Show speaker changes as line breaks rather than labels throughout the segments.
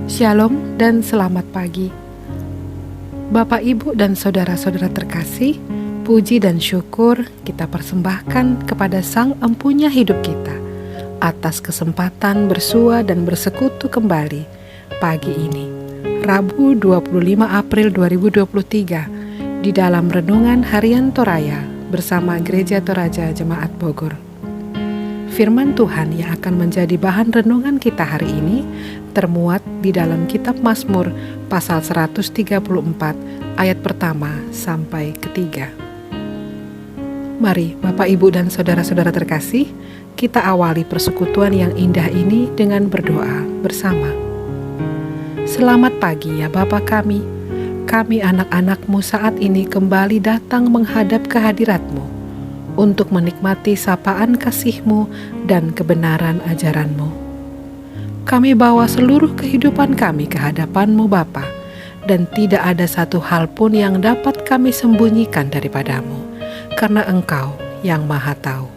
Shalom dan selamat pagi. Bapak, Ibu, dan saudara-saudara terkasih, puji dan syukur kita persembahkan kepada Sang Empunya hidup kita atas kesempatan bersua dan bersekutu kembali pagi ini, Rabu 25 April 2023, di dalam Renungan Harian Toraya bersama Gereja Toraja Jemaat Bogor. Firman Tuhan yang akan menjadi bahan renungan kita hari ini termuat di dalam kitab Mazmur pasal 134 ayat pertama sampai ketiga. Mari Bapak, Ibu, dan saudara-saudara terkasih, kita awali persekutuan yang indah ini dengan berdoa bersama. Selamat pagi ya Bapa kami anak-anak-Mu saat ini kembali datang menghadap kehadirat-Mu untuk menikmati sapaan kasih-Mu dan kebenaran ajaran-Mu. Kami bawa seluruh kehidupan kami ke hadapan-Mu Bapa, dan tidak ada satu hal pun yang dapat kami sembunyikan daripada-Mu, karena Engkau yang Maha Tahu.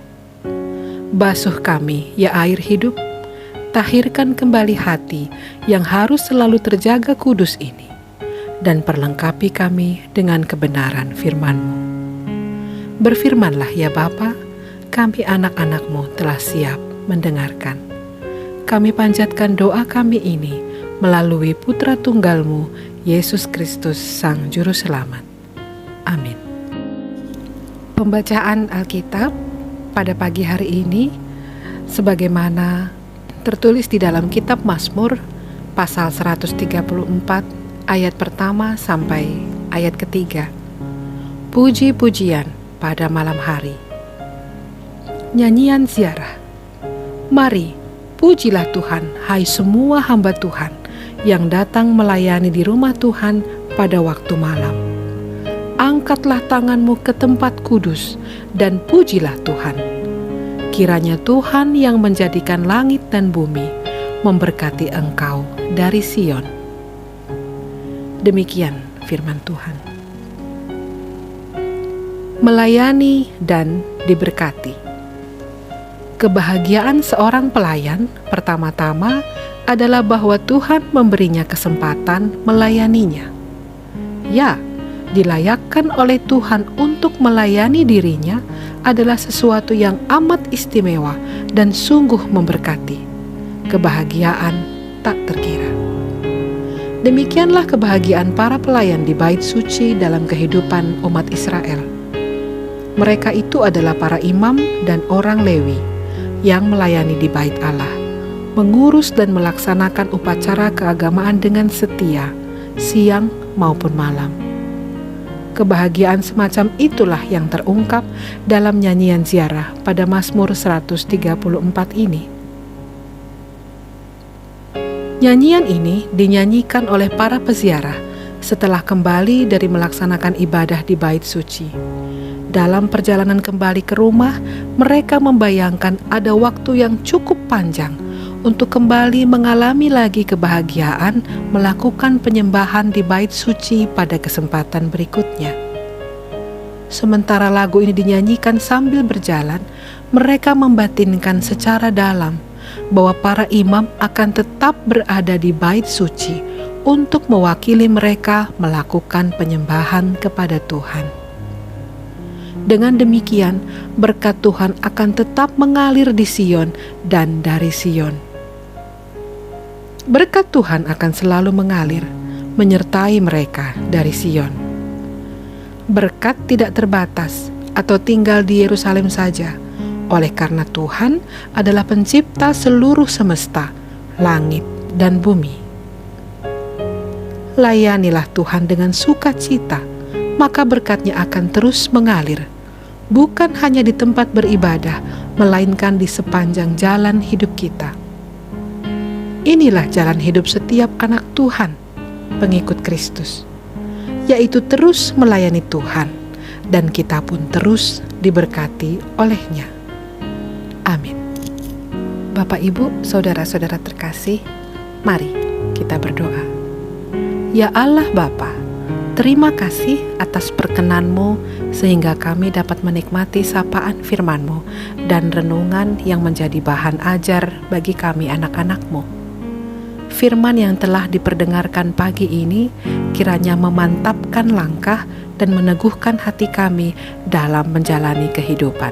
Basuh kami, ya air hidup, tahirkan kembali hati yang harus selalu terjaga kudus ini, dan perlengkapi kami dengan kebenaran firman-Mu. Berfirmanlah ya Bapa, kami anak-anak-Mu telah siap mendengarkan. Kami panjatkan doa kami ini melalui Putra Tunggal-Mu, Yesus Kristus Sang Juru Selamat. Amin. Pembacaan Alkitab pada pagi hari ini sebagaimana tertulis di dalam kitab Mazmur pasal 134 ayat pertama sampai ayat ketiga. Puji-pujian pada malam hari. Nyanyian ziarah. Mari, pujilah Tuhan, hai semua hamba Tuhan yang datang melayani di rumah Tuhan pada waktu malam. Angkatlah tanganmu ke tempat kudus dan pujilah Tuhan. Kiranya Tuhan yang menjadikan langit dan bumi memberkati engkau dari Sion. Demikian firman Tuhan. Melayani dan diberkati. Kebahagiaan seorang pelayan pertama-tama adalah bahwa Tuhan memberinya kesempatan melayaninya. Ya, dilayakkan oleh Tuhan untuk melayani dirinya adalah sesuatu yang amat istimewa dan sungguh memberkati. Kebahagiaan tak terkira. Demikianlah kebahagiaan para pelayan di Bait Suci dalam kehidupan umat Israel. Mereka itu adalah para imam dan orang Lewi yang melayani di Bait Allah, mengurus dan melaksanakan upacara keagamaan dengan setia, siang maupun malam. Kebahagiaan semacam itulah yang terungkap dalam nyanyian ziarah pada Mazmur 134 ini. Nyanyian ini dinyanyikan oleh para peziarah setelah kembali dari melaksanakan ibadah di Bait Suci. Dalam perjalanan kembali ke rumah, mereka membayangkan ada waktu yang cukup panjang untuk kembali mengalami lagi kebahagiaan melakukan penyembahan di Bait Suci pada kesempatan berikutnya. Sementara lagu ini dinyanyikan sambil berjalan, mereka membatinkan secara dalam bahwa para imam akan tetap berada di Bait Suci untuk mewakili mereka melakukan penyembahan kepada Tuhan. Dengan demikian, berkat Tuhan akan tetap mengalir di Sion dan dari Sion. Berkat Tuhan akan selalu mengalir, menyertai mereka dari Sion. Berkat tidak terbatas atau tinggal di Yerusalem saja, oleh karena Tuhan adalah pencipta seluruh semesta, langit dan bumi. Layanilah Tuhan dengan sukacita, maka berkatnya akan terus mengalir, bukan hanya di tempat beribadah, melainkan di sepanjang jalan hidup kita. Inilah jalan hidup setiap anak Tuhan, pengikut Kristus, yaitu terus melayani Tuhan, dan kita pun terus diberkati oleh-Nya. Amin. Bapak, Ibu, saudara-saudara terkasih, mari kita berdoa. Ya Allah Bapa, terima kasih atas perkenan-Mu sehingga kami dapat menikmati sapaan firman-Mu dan renungan yang menjadi bahan ajar bagi kami anak-anak-Mu. firman yang telah diperdengarkan pagi ini kiranya memantapkan langkah dan meneguhkan hati kami dalam menjalani kehidupan.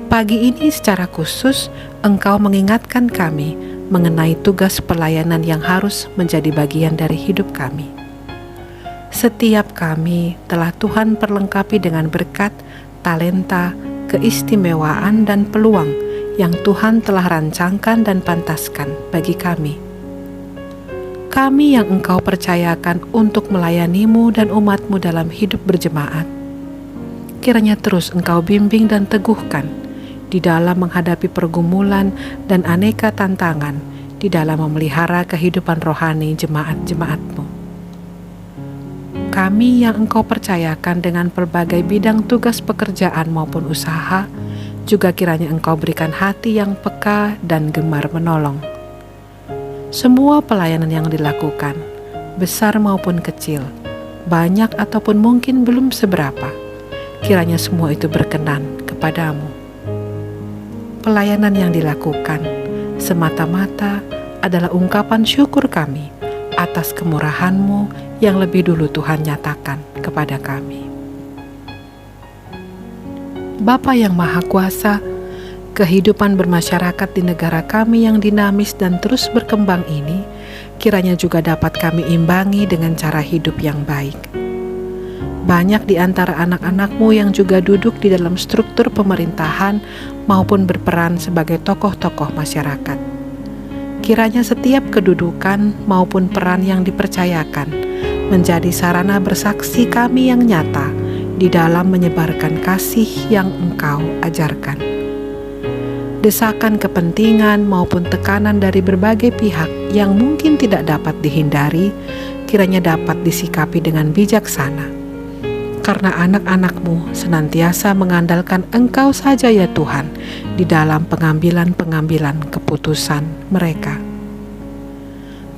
Pagi ini secara khusus Engkau mengingatkan kami mengenai tugas pelayanan yang harus menjadi bagian dari hidup kami. Setiap kami telah Tuhan perlengkapi dengan berkat, talenta, keistimewaan, dan peluang yang Tuhan telah rancangkan dan pantaskan bagi kami. Kami yang Engkau percayakan untuk melayani-Mu dan umat-Mu dalam hidup berjemaat, kiranya terus Engkau bimbing dan teguhkan di dalam menghadapi pergumulan dan aneka tantangan di dalam memelihara kehidupan rohani jemaat-jemaat-Mu. Kami yang Engkau percayakan dengan pelbagai bidang tugas pekerjaan maupun usaha, juga kiranya Engkau berikan hati yang peka dan gemar menolong. Semua pelayanan yang dilakukan, besar maupun kecil, banyak ataupun mungkin belum seberapa, kiranya semua itu berkenan kepadamu. Pelayanan yang dilakukan semata-mata adalah ungkapan syukur kami atas kemurahan-Mu yang lebih dulu Tuhan nyatakan kepada kami. Bapa yang Maha Kuasa, kehidupan bermasyarakat di negara kami yang dinamis dan terus berkembang ini kiranya juga dapat kami imbangi dengan cara hidup yang baik. Banyak di antara anak-anak-Mu yang juga duduk di dalam struktur pemerintahan maupun berperan sebagai tokoh-tokoh masyarakat. Kiranya setiap kedudukan maupun peran yang dipercayakan menjadi sarana bersaksi kami yang nyata di dalam menyebarkan kasih yang Engkau ajarkan. Desakan kepentingan maupun tekanan dari berbagai pihak yang mungkin tidak dapat dihindari, kiranya dapat disikapi dengan bijaksana. Karena anak-anak-Mu senantiasa mengandalkan Engkau saja ya Tuhan di dalam pengambilan-pengambilan keputusan mereka.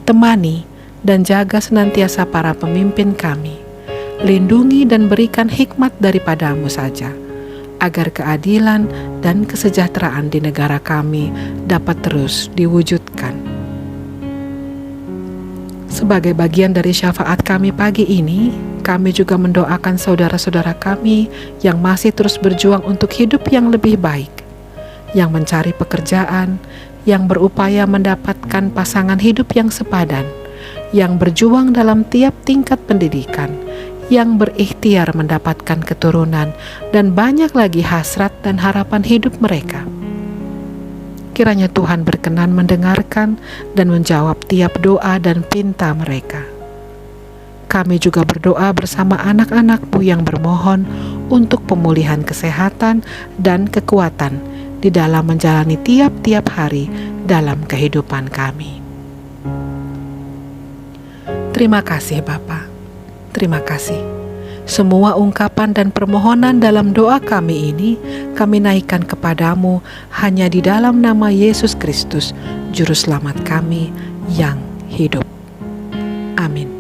Temani dan jaga senantiasa para pemimpin kami. Lindungi dan berikan hikmat daripada-Mu saja, agar keadilan dan kesejahteraan di negara kami dapat terus diwujudkan. Sebagai bagian dari syafaat kami pagi ini, kami juga mendoakan saudara-saudara kami yang masih terus berjuang untuk hidup yang lebih baik, yang mencari pekerjaan, yang berupaya mendapatkan pasangan hidup yang sepadan, yang berjuang dalam tiap tingkat pendidikan, yang berikhtiar mendapatkan keturunan, dan banyak lagi hasrat dan harapan hidup mereka. Kiranya Tuhan berkenan mendengarkan dan menjawab tiap doa dan pinta mereka. Kami juga berdoa bersama anak-anak-Mu yang bermohon untuk pemulihan kesehatan dan kekuatan di dalam menjalani tiap-tiap hari dalam kehidupan kami. Terima kasih Bapa. Terima kasih. Semua ungkapan dan permohonan dalam doa kami ini kami naikkan kepadamu hanya di dalam nama Yesus Kristus, Juru Selamat kami yang hidup. Amin.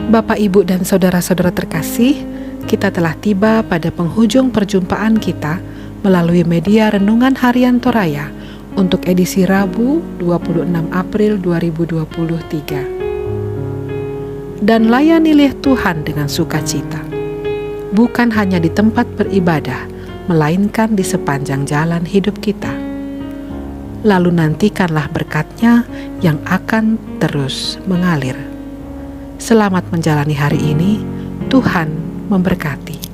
Bapak, Ibu, dan saudara-saudara terkasih, kita telah tiba pada penghujung perjumpaan kita melalui media Renungan Harian Toraya untuk edisi Rabu 26 April 2023. Dan layanilah Tuhan dengan sukacita, bukan hanya di tempat beribadah, melainkan di sepanjang jalan hidup kita. Lalu nantikanlah berkat-Nya yang akan terus mengalir. Selamat menjalani hari ini, Tuhan memberkati.